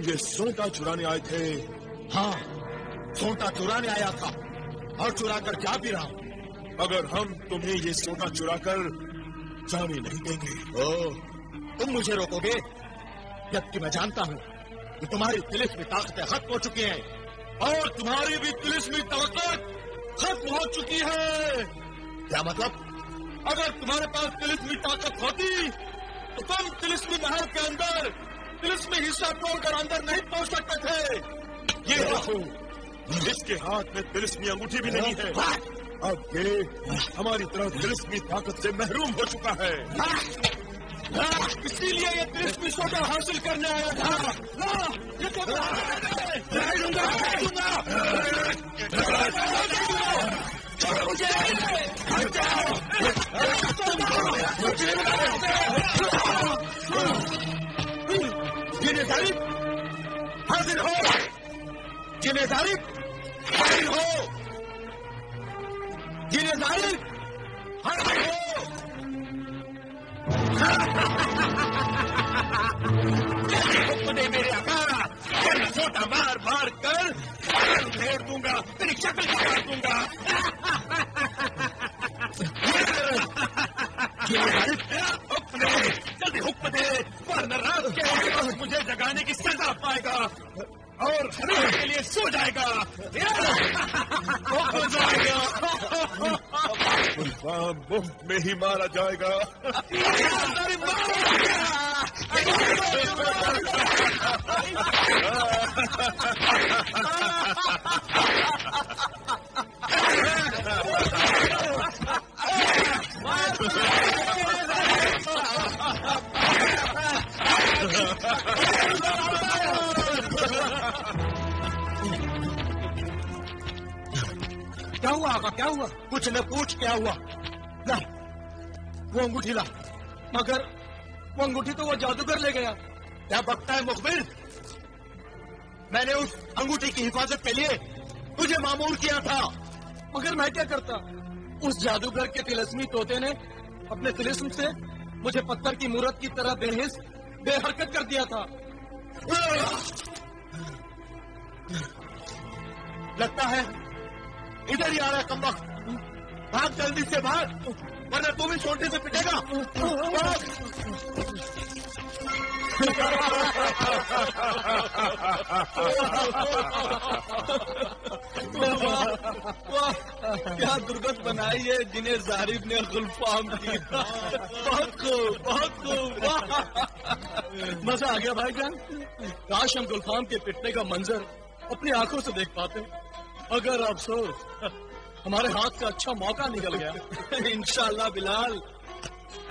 ये सोंटा चुराने आए थे। हाँ, सोंटा चुराने आया था और चुरा कर जा भी रहा हूं। अगर हम तुम्हें ये सोंटा चुराकर जाने नहीं देंगे। तुम मुझे रोकोगे? जबकि मैं जानता हूं कि तुम्हारी तिलिस्मी ताकतें खत्म हो चुकी हैं और तुम्हारी भी तिलिस्मी ताकत खत्म हो चुकी है। क्या मतलब? अगर तुम्हारे पास तिलिस्मी ताकत होती तो तुम तिलिस्मी महल के अंदर तिलिस्मी हिस्सा तोड़कर अंदर नहीं पहुंच सकते थे। ये देखो, इसके हाथ में तिलिस्मी अंगूठी भी नहीं है। अब ये हमारी तरह तिलिस्मी ताकत से महरूम हो चुका है। इसीलिए ये तिलिस्मी सोटा हासिल करने आया था। ये तो जिम्मेदारी हाजिर हो, जिम्मेदारी हाजिर हो, जिम्मेदारी हाजिर हो। तुमने मेरे आका छोटा मार मार कर फेर दूंगा, तेरी शक्ल काट दूंगा। जल्दी हुक्म दे, वरना रात के वक्त मुझे जगाने की सजा पाएगा और हमेशा के लिए सो जाएगा। हो जाएगा, मुफ्त में ही मारा जाएगा। क्या हुआ आका, क्या हुआ? कुछ न पूछ क्या हुआ। ला, वो अंगूठी ला। मगर वो अंगूठी तो वो जादूगर ले गया। क्या बकता है मुखबिर? मैंने उस अंगूठी की हिफाजत के लिए तुझे मामूर किया था। मगर मैं क्या करता? उस जादूगर के तिलिस्मी तोते ने अपने तिलिस्म से मुझे पत्थर की मूरत की तरह बेहिस बेहरकत कर दिया था। लगता है इधर ही आ रहा है कमबख्त। भाग जल्दी से भाग, वरना तू भी छोटे से पिटेगा। क्या दुर्गत बनाई है जिन्हें जारिब ने गुलफाम की। बहुत खूब, बहुत खूब। मजा आ गया भाईजान। काश हम गुलफाम के पिटने का मंजर अपनी आंखों से देख पाते। अगर अफसोस हमारे हाथ से अच्छा मौका निकल गया। इंशाअल्लाह बिलाल,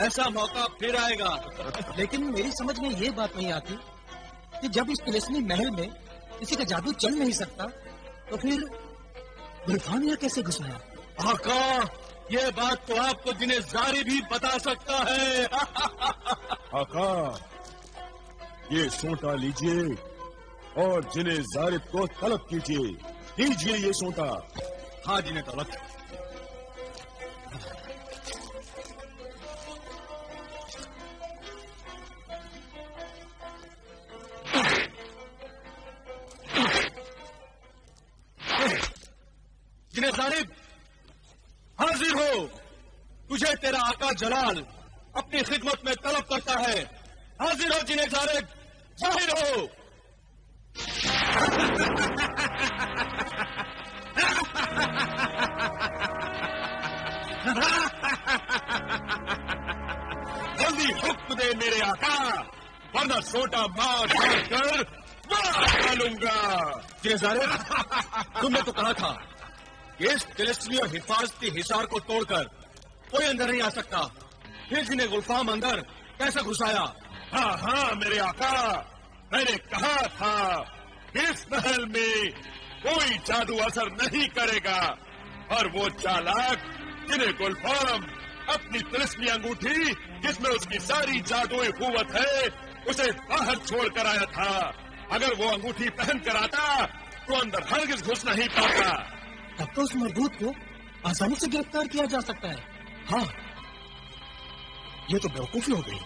ऐसा मौका फिर आएगा। लेकिन मेरी समझ में ये बात नहीं आती कि जब इस तिलिस्मी महल में किसी का जादू चल नहीं सकता तो फिर गुलफाम यहाँ कैसे घुस आया? आका, ये बात तो आपको जिन्हें जारी भी बता सकता है। आका, ये सोंटा लीजिए और जिन्हें जारिब को तलब कीजिए। लीजिए ये सोंटा। हाँ, जिन्हें तलब। जिन्हें जारिब हाजिर हो, तुझे तेरा आका जलाल अपनी खिदमत में तलब करता है। हाजिर हो जिन्हें जारिब, जाहिर हो। जल्दी हुक्म दे मेरे आका, वरना सोटा मार मार कर मार डालूंगा। तुमने तो कहा था कि इस तिलिस्मी और हिफाजती हिसार को तोड़कर कोई अंदर नहीं आ सकता। फिर जिन्हें गुलफाम अंदर कैसे घुसाया? हाँ हाँ मेरे आका, मैंने कहा था इस महल में कोई जादू असर नहीं करेगा। और वो चालाक जिन्हें गुलफाम अपनी तिलिस्मी अंगूठी जिसमें उसकी सारी जादुई कुव्वत है उसे बाहर छोड़ कर आया था। अगर वो अंगूठी पहन कर आता तो अंदर हरगिज घुस नहीं पाता। तब तो उस मरबूत को आसानी से गिरफ्तार किया जा सकता है। हाँ, ये तो बेवकूफी हो गई।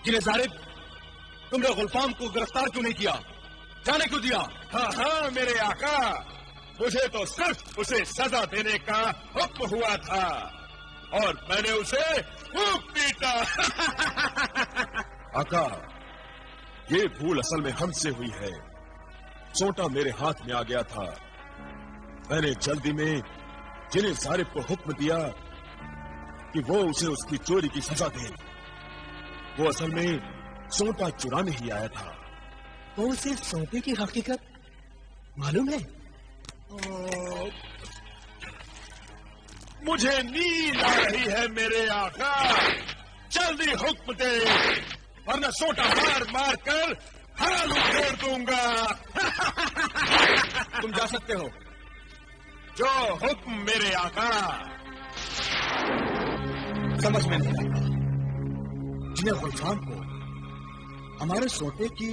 जिन्हें जारिब, तुमने गुलफाम को गिरफ्तार क्यों नहीं किया? जाने क्यों दिया? हाँ हाँ मेरे आका, मुझे तो सिर्फ उसे सजा देने का हुक्म हुआ था और मैंने उसे खूब पीटा। आका, ये भूल असल में हमसे हुई है। सोटा मेरे हाथ में आ गया था। मैंने जल्दी में जिन्हें सारिफ को हुक्म दिया कि वो उसे उसकी चोरी की सजा दे। वो असल में सोटा चुराने ही आया था। तो उसे सोटे की हकीकत मालूम है? मुझे नींद आ रही है मेरे आका, जल्दी हुक्म दे वरना सोटा मार मार कर हाल उखेड़ दूंगा। तुम जा सकते हो। जो हुक्म मेरे आका। समझ में नहीं आता जिन्हें गुलफाम को हमारे सोटे की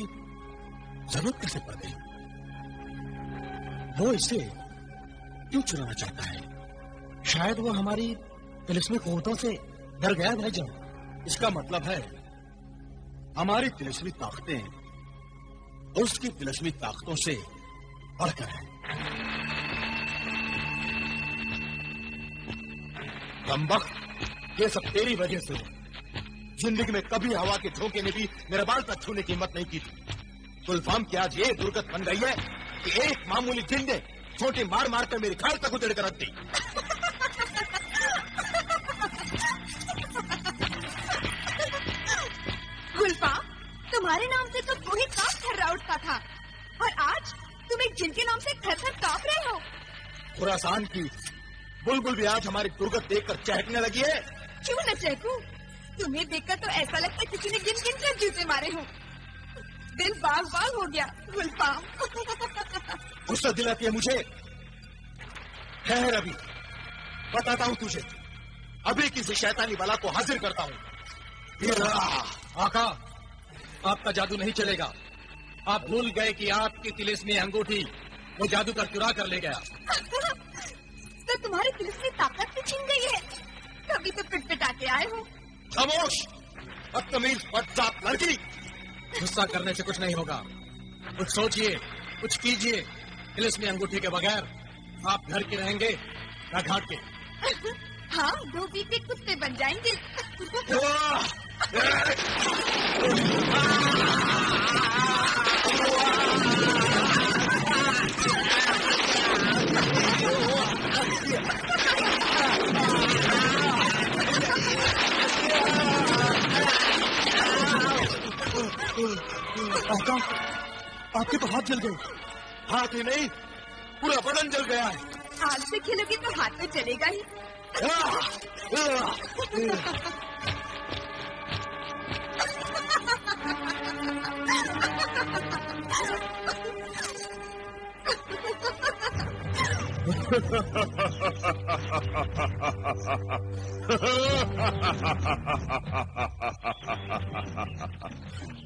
जरूरत कैसे पड़ गई। वो इसे क्यों चुराना चाहता है? शायद वो हमारी तिलिस्मी कुव्वतों से डर गया भाईजान। इसका मतलब है हमारी तिलिस्मी ताकतें उसकी तिलिस्मी ताकतों से बढ़कर है। कमबख्त, ये सब तेरी वजह से हुआ। जिंदगी में कभी हवा के झोंके ने भी मेरे बाल तक छूने की हिम्मत नहीं की थी। गुलफाम की आज ये दुर्गत बन गई है कि एक मामूली जिन ने छोटी मार मार कर मेरी खाल तक उधेड़ कर रख दी। गुलफाम, तुम्हारे नाम से तो पूरी कांप थर्रा उठता था और आज तुम एक जिन के नाम से थर-थर कांप रहे हो। खुरासान की बुलबुल भी आज हमारी दुर्गत देखकर चहकने लगी है। क्यों न चहकूं? तुम्हें देखकर तो ऐसा लगता है किसी ने गिन गिन कर जूते मारे हो। दिल बाग बाग हो गया गुलफाम। गुस्सा दिलाती है मुझे। ठहर, अभी बताता हूँ तुझे। अभी किसी शैतानी बला को हाजिर करता हूँ। आका, आपका जादू नहीं चलेगा। आप भूल गए कि आपकी तिलिस्मी अंगूठी वो जादूगर चुरा कर ले गया। तो तुम्हारी तिलिस्मी ताकत भी छीन गई है। कभी तो पिटपिटा के आए हो। खामोश, बदतमीज बदजात लड़की। गुस्सा करने से कुछ नहीं होगा। कुछ सोचिए, कुछ कीजिए। तिलिस्मी अंगूठी के बगैर आप घर के रहेंगे या घाट के? हाँ, दो पीपे कुत्ते बन जाएंगे। आका, आपके तो हाथ जल गए। हाथ ही नहीं, पूरा बदन जल गया है। आग से खेलोगे तो हाथ में चलेगा ही।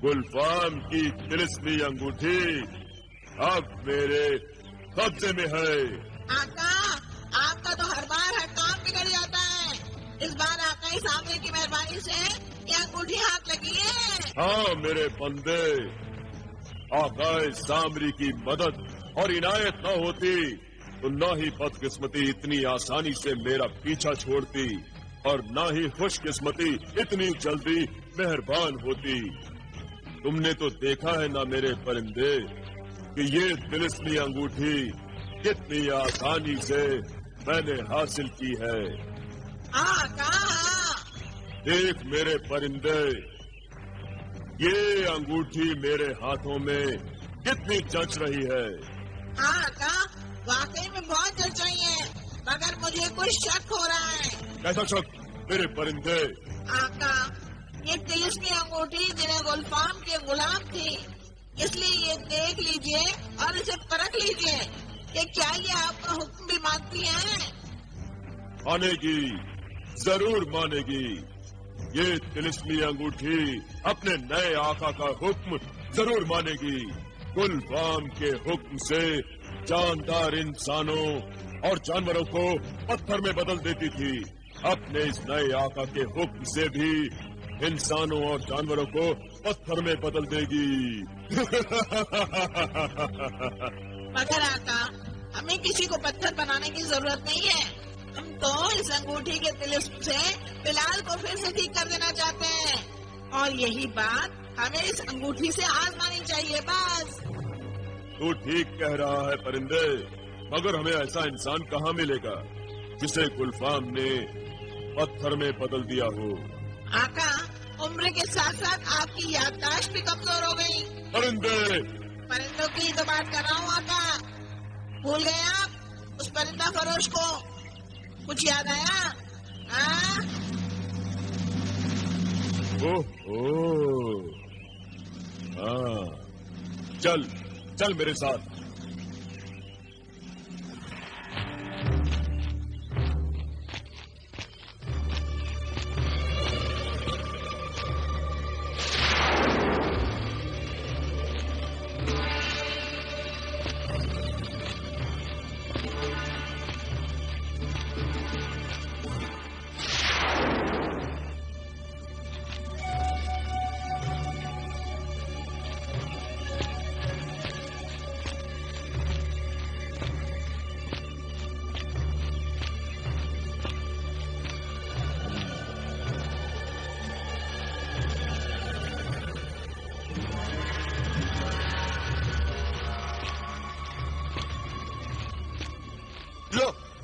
गुलफाम की तिलिस्मी अंगूठी अब मेरे कब्जे में है। आका, आपका तो हर बार हर काम बिगड़ जाता है। इस बार आका ही सामने की मेहरबानी से ये अंगूठी हाथ लगी है। हाँ मेरे बंदे, आकाए सामरी की मदद और इनायत न होती तो न ही बदकिस्मती इतनी आसानी से मेरा पीछा छोड़ती और न ही खुशकिस्मती इतनी जल्दी मेहरबान होती। तुमने तो देखा है ना मेरे परिंदे कि ये तिलिस्मी अंगूठी कितनी आसानी से मैंने हासिल की है। आका, देख मेरे परिंदे, ये अंगूठी मेरे हाथों में कितनी जच रही है। आका, वाकई में बहुत जच रही है, मगर मुझे कुछ शक हो रहा है। कैसा शक मेरे परिंदे? आका, ये तिलिस्मी अंगूठी जिन्हें गुलफाम के गुलाम थी, इसलिए ये देख लीजिए और इसे परख लीजिए कि क्या ये आपका हुक्म भी मानती है। मानेगी, जरूर मानेगी। ये तिलिस्मी अंगूठी अपने नए आका का हुक्म जरूर मानेगी। गुलफाम के हुक्म से जानदार इंसानों और जानवरों को पत्थर में बदल देती थी। अपने इस नए आका के हुक्म से भी इंसानों और जानवरों को पत्थर में बदल देगी। मगर आका, हमें किसी को पत्थर बनाने की जरूरत नहीं है। हम तो इस अंगूठी के तिलिस्म से बिलाल को फिर से ठीक कर देना चाहते हैं, और यही बात हमें इस अंगूठी से आजमानी चाहिए बस। तू ठीक कह रहा है परिंदे, मगर हमें ऐसा इंसान कहाँ मिलेगा जिसे गुलफाम ने पत्थर में बदल दिया हो। आका, उम्र के साथ साथ आपकी याददाश्त भी कमजोर हो गई। परिंदे, परिंदों की तो बात कर रहा हूँ आका। भूल गए आप उस परिंदा फरोश को? कुछ याद आया? ओहो, हाँ, चल चल मेरे साथ।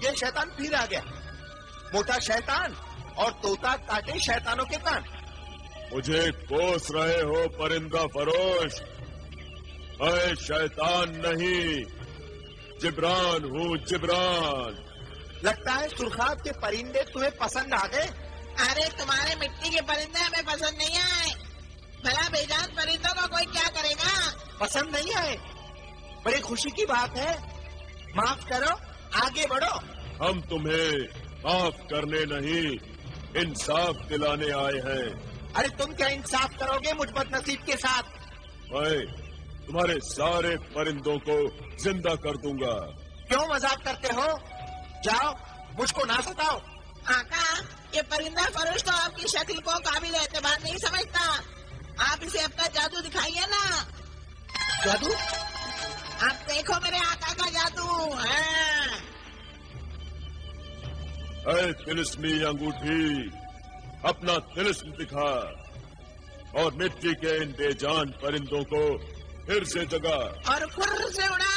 ये शैतान फिर आ गया। मोटा शैतान और तोता काटे शैतानों के कान। मुझे कोस रहे हो परिंदा फरोश? मैं शैतान नहीं, जिब्रान हूँ, जिब्रान। लगता है सुरखाब के परिंदे तुम्हें पसंद आ गए। अरे तुम्हारे मिट्टी के परिंदे हमें पसंद नहीं आए। भला बेजान परिंदों को कोई क्या करेगा? पसंद नहीं आए? बड़ी खुशी की बात है। माफ करो, आगे बढ़ो। हम तुम्हें माफ करने नहीं, इंसाफ दिलाने आए हैं। अरे तुम क्या इंसाफ करोगे मुझ बदनसीब के साथ? मैं तुम्हारे सारे परिंदों को जिंदा कर दूंगा। क्यों मजाक करते हो? जाओ, मुझको ना सताओ। आका, ये परिंदा फरोश तो आपकी शक्ल को काबिल एतबार नहीं समझता। आप इसे अपना जादू दिखाइए ना। जादू? आप देखो मेरे आका का जादू। हाँ। ऐ तिलिस्मी अंगूठी, अपना तिलिस्म दिखा और मिट्टी के इन बेजान परिंदों को फिर से जगा और खुर से उड़ा।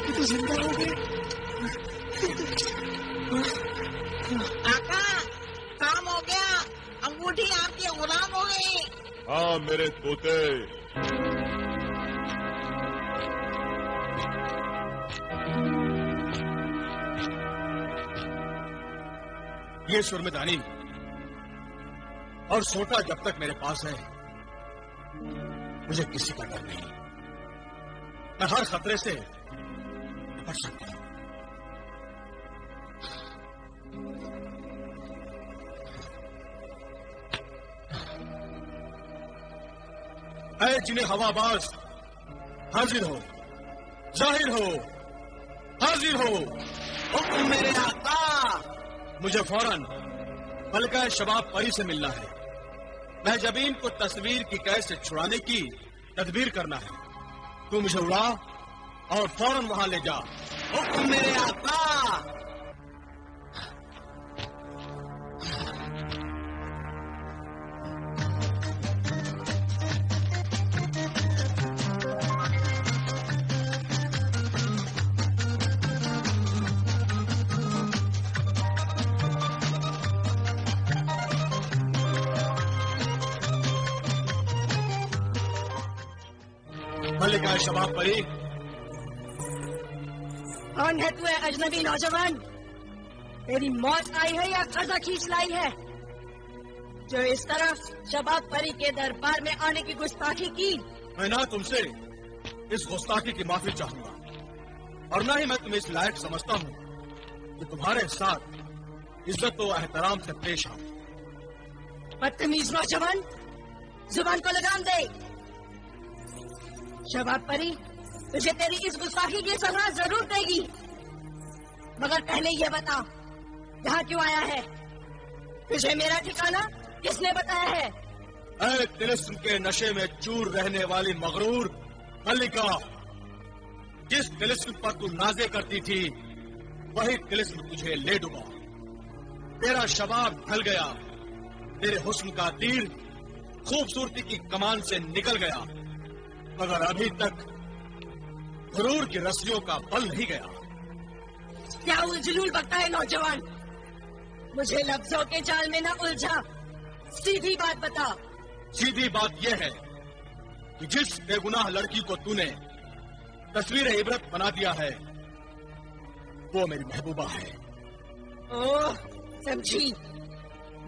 तो जिंदा हो गए। आका, काम हो गया। अंगूठी आपकी गुलाम हो गई। हाँ मेरे तोते, ये सुरमदानी और सोटा जब तक मेरे पास है, मुझे किसी का डर नहीं। मैं हर खतरे से निपट सकता हूं। ऐ जिन्हें हवाबाज, हाजिर हो, जाहिर हो, हाजिर हो। हुक्म मेरे आका। मुझे फौरन मलका शबाब परी से मिलना है। मैं जबीन को तस्वीर की कैद से छुड़ाने की तदबीर करना है। तू मुझे उड़ा और फौरन वहां ले जा। हुक्म मेरे आका। मलिका शबाब परी, कौन है तू, अजनबी नौजवान? तेरी मौत आई है या कर्जा खींच लाई है, जो इस तरफ शबाब परी के दरबार में आने की गुस्ताखी की? मैं ना तुमसे इस गुस्ताखी की माफी चाहूंगा और न ही मैं तुम्हें इस लायक समझता हूँ कि तुम्हारे साथ इज्जत व एहतराम से पेश आऊं। बदतमीज नौजवान, जुबान को लगाम दे। शबाब परी तुझे तेरी इस गुस्ताखी की सजा जरूर देगी, मगर पहले ये बता यहाँ क्यों आया है? तुझे मेरा ठिकाना किसने बताया है? ऐ तिलिस्म के नशे में चूर रहने वाली मगरूर मल्लिका, जिस तिलिस्म पर तू नाजे करती थी वही तिलिस्म तुझे ले डूबा। तेरा शबाब ढल गया, तेरे हुस्न का तीर खूबसूरती की कमान से निकल गया, मगर अभी तक गुरूर की रस्सियों का बल नहीं गया। क्या उलझुल बकता है नौजवान? मुझे लफ्जों के जाल में न उलझा, सीधी बात बता। सीधी बात यह है कि जिस बेगुनाह लड़की को तूने तस्वीर इबरत बना दिया है वो मेरी महबूबा है। ओह समझी,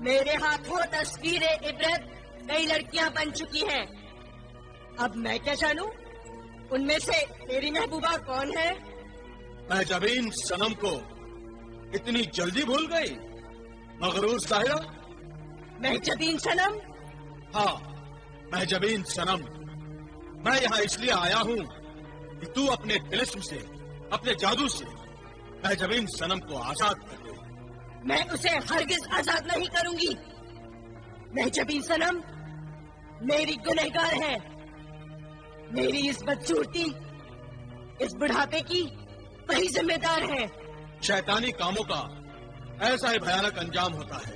मेरे हाथों तस्वीर इबरत कई लड़कियां बन चुकी हैं। अब मैं क्या जानूं उनमें से तेरी महबूबा कौन है? मैं जबीन सनम को इतनी जल्दी भूल गई मगरूर साहिरा? मैं जबीन सनम? हाँ, मैं जबीन सनम। मैं यहाँ इसलिए आया हूँ कि तू अपने तिलिस्म से, अपने जादू से मैं जबीन सनम को आजाद कर दे। मैं उसे हरगिज आजाद नहीं करूंगी। मैं जबीन सनम मेरी गुनहगार है। मेरी इस बदसूरती, इस बुढ़ापे की वही जिम्मेदार है। शैतानी कामों का ऐसा ही भयानक अंजाम होता है,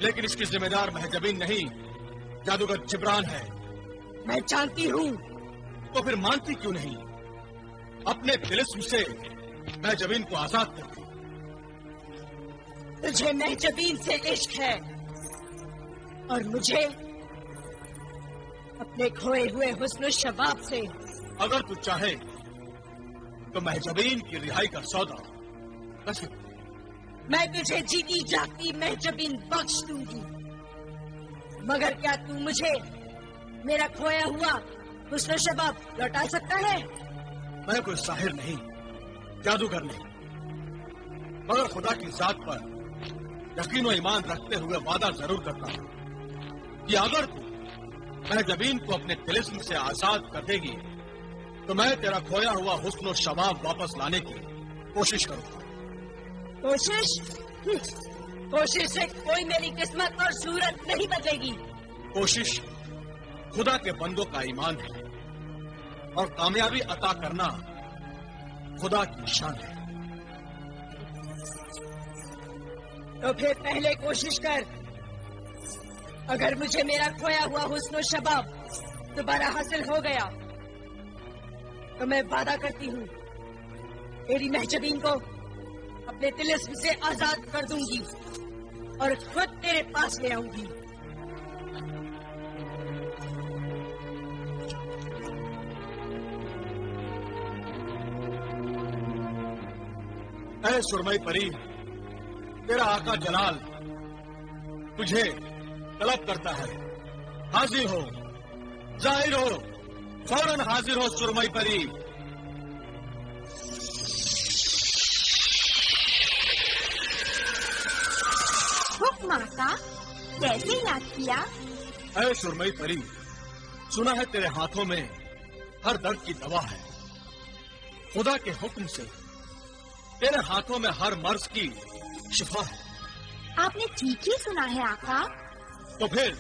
लेकिन इसकी जिम्मेदार महजबीन नहीं, जादूगर जिब्रान है। मैं जानती हूँ। तो फिर मानती क्यों नहीं? अपने तिलिस्म से महजबीन को आजाद कर दे। तुझे महजबीन से इश्क है और मुझे अपने खोए हुए हुस्न शबाब से। अगर तू चाहे तो महजबीन की रिहाई का सौदा कर सकती। मैं तुझे जीती जागती महजबीन बख्श दूंगी, मगर क्या तू मुझे मेरा खोया हुआ हुस्न शबाब लौटा सकता है? मैं कोई साहिर नहीं, जादूगर नहीं, मगर खुदा की जात पर यकीन और ईमान रखते हुए वादा जरूर करता हूँ कि अगर तू महजबीन को अपने तिलिस्म से आजाद कर देगी तो मैं तेरा खोया हुआ हुस्न और शबाब वापस लाने की कोशिश करूंगा। कोशिश? कोशिश से कोई मेरी किस्मत और सूरत नहीं बदलेगी। कोशिश खुदा के बंदों का ईमान है और कामयाबी अता करना खुदा की शान है। तो फिर पहले कोशिश कर। अगर मुझे मेरा खोया हुआ हुस्न शबाब दोबारा हासिल हो गया तो मैं वादा करती हूँ तेरी महजबीन को अपने तिलिस्म से आजाद कर दूंगी और खुद तेरे पास ले आऊंगी। ऐ सुरमई परी, तेरा आका जलाल तुझे तलब करता है। हाजिर हो, जाहिर हो, फौरन हाजिर हो सुरमई परी। हुक्म आका, कैसे याद किया? ऐ सुरमई परी, सुना है तेरे हाथों में हर दर्द की दवा है। खुदा के हुक्म से तेरे हाथों में हर मर्ज की शिफा है। आपने ठीक ही सुना है आका। तो फिर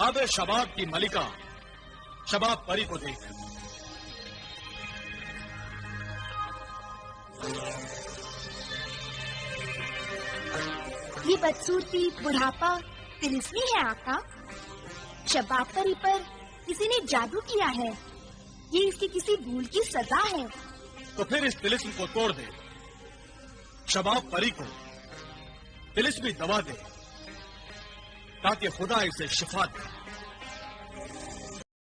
आबे शबाब की मलिका शबाब परी को देख। ये बदसूरती, बुढ़ापा तिलिस्मी है आका। शबाब परी पर किसी ने जादू किया है। ये इसकी किसी भूल की सजा है। तो फिर इस तिलिस्म को तोड़ दे, शबाब परी को तिलिस्मी दवा दे ताकि खुदा इसे शिफा दे।